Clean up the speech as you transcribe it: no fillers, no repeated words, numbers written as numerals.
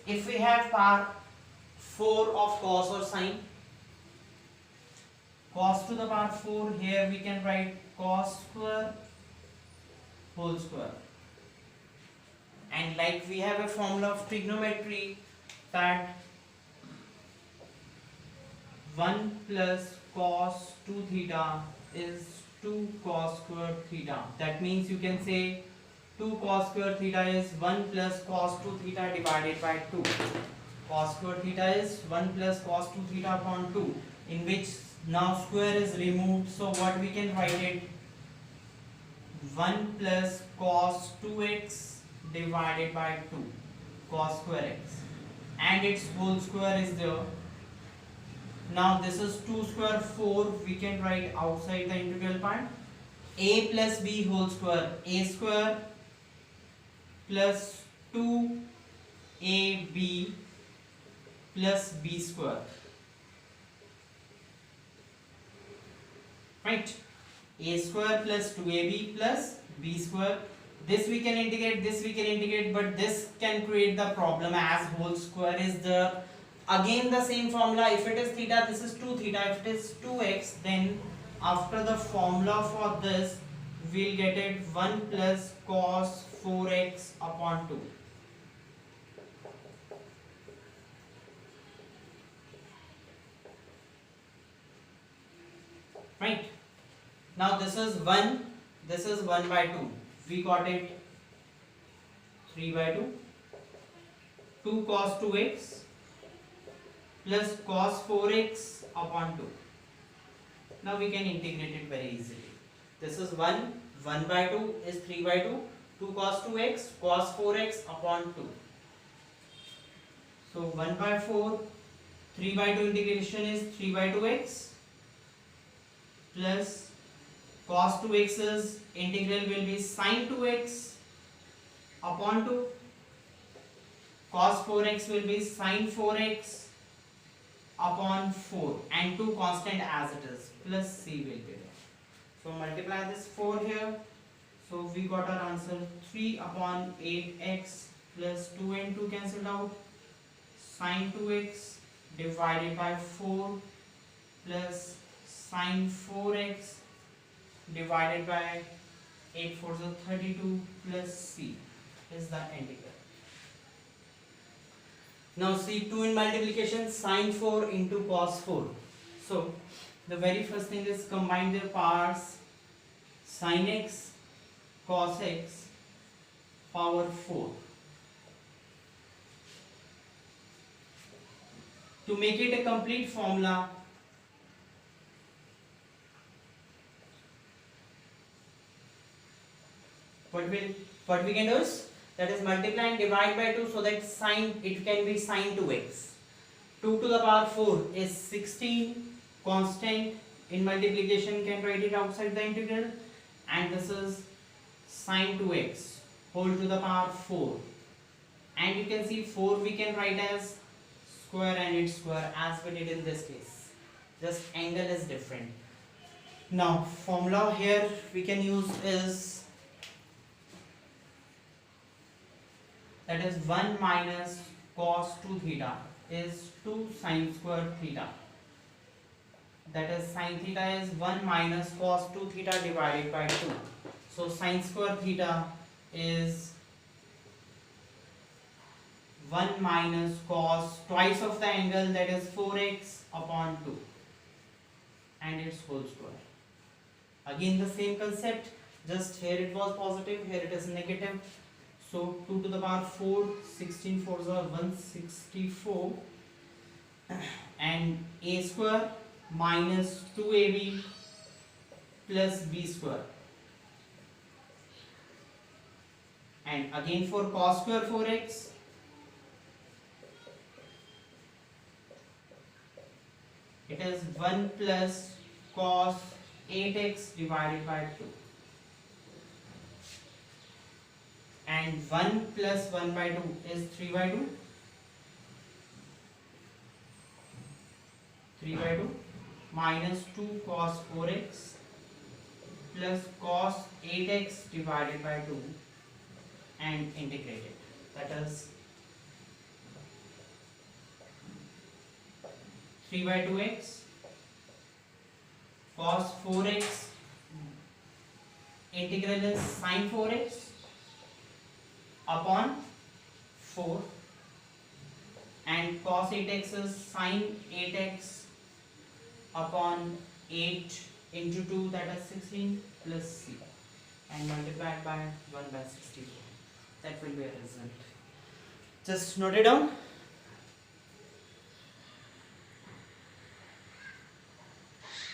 if we have power 4 of cos or sine, cos to the power 4, here we can write cos square whole square. And like we have a formula of trigonometry that 1 plus cos 2 theta is 2 cos square theta. That means you can say 2 cos square theta is 1 plus cos 2 theta divided by 2. Cos square theta is 1 plus cos 2 theta upon 2, in which now square is removed. So what we can write it, 1 plus cos 2x divided by 2 cos square x, and its whole square is there. Now this is 2 square 4, we can write outside the integral part, a plus b whole square, a square plus 2ab plus b square, right? A square plus 2ab plus b square. This we can integrate, this we can integrate, but this can create the problem as whole square is there. Again the same formula, if it is theta, this is 2 theta, if it is 2x, then after the formula for this, we'll get it 1 plus cos 4x upon 2. Right? Now this is 1, this is 1 by 2. We got it 3 by 2. 2 cos 2x plus cos 4x upon 2. Now we can integrate it very easily. This is 1, 1 by 2 is 3 by 2. 2 cos 2x, cos 4x upon 2. So 1 by 4, 3 by 2 integration is 3 by 2x plus cos 2x's integral will be sin 2x upon 2. Cos 4x will be sin 4x upon 4, and 2 constant as it is, plus c will be there. So multiply this 4 here. So we got our answer 3 upon 8x plus 2 and 2 cancelled out. Sin 2x divided by 4 plus sin 4x divided by 8 4s are 32 plus c is the integral. Now see 2 in multiplication, sin 4 into cos 4. So the very first thing is combine their powers, sin x cos x power 4. To make it a complete formula, what we can do is, that is multiply and divide by 2, so that sin, it can be sin 2x. 2 to the power 4 is 16, constant in multiplication can write it outside the integral, and this is sin 2x whole to the power 4, and you can see 4 we can write as square and its square as we did in this case, just angle is different. Now formula here we can use is, that is 1 minus cos 2 theta is 2 sin square theta. That is sin theta is 1 minus cos 2 theta divided by 2. So sin square theta is 1 minus cos twice of the angle, that is 4x upon 2, and its whole square. Again the same concept, just here it was positive, here it is negative. So 2 to the power 4, 16 4s are 164, and a square minus 2ab plus b square, and again for cos square 4x, it is 1 plus cos 8x divided by 2. And 1 plus 1 by 2 is 3 by 2. 3 by 2 minus 2 cos 4x plus cos 8x divided by 2 and integrate it. That is 3 by 2x. Cos 4x integral is sin 4x upon 4, and cos 8x is sin 8x upon 8 into 2, that is 16, plus c, and multiplied by 1 by 64. That will be a result. Just note it down.